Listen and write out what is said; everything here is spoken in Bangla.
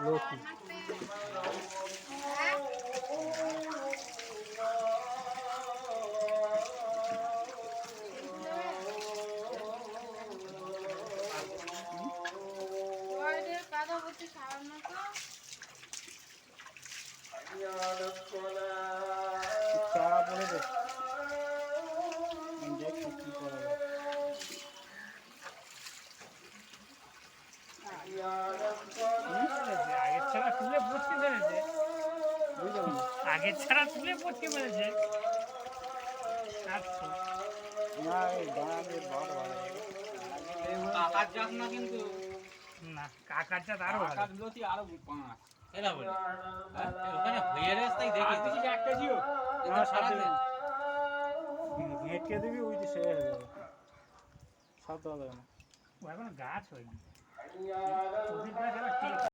লতি কাদা বলতে সারার মতো চারা পড়ে দে দেখি কি করা যায়। আগের ছাড়া তুলে পচকে ফেলেছে, আগের ছাড়া তুলে পচকে ফেলেছে। আচ্ছা না এই দাঁড়ানোর ভালো ভালো কাকার জাত না কিন্তু না, কাকার জাত আরো ভালো। কাকার লতি আরো পাঁচ এরা বলে ওখানে হয়ে রাস্তায় দেখে দিছি এক কেজিও সারা দিন ঘেঁটকে দিবি ওই যে সে হয়ে যাবে সব দেওয়া যাবে না। ও এখনো গাছ হয়নি, ওদিক গাছ আবার